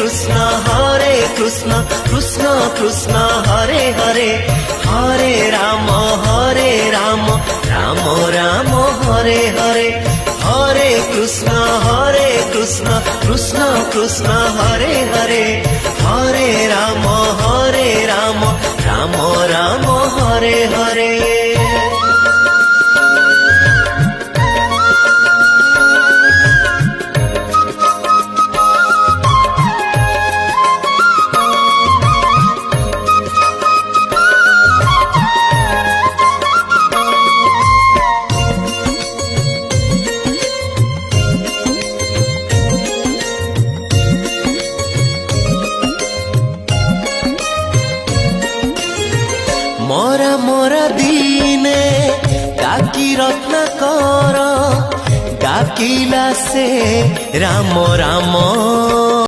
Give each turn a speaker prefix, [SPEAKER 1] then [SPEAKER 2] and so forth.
[SPEAKER 1] कृष्ण कृष्ण कृष्ण हरे हरे हरे राम राम राम हरे हरे हरे कृष्ण कृष्ण कृष्ण हरे हरे हरे राम राम राम हरे हरे। मोरा मोरा दीने डाकी रत्नाकर डाकिला से राम राम।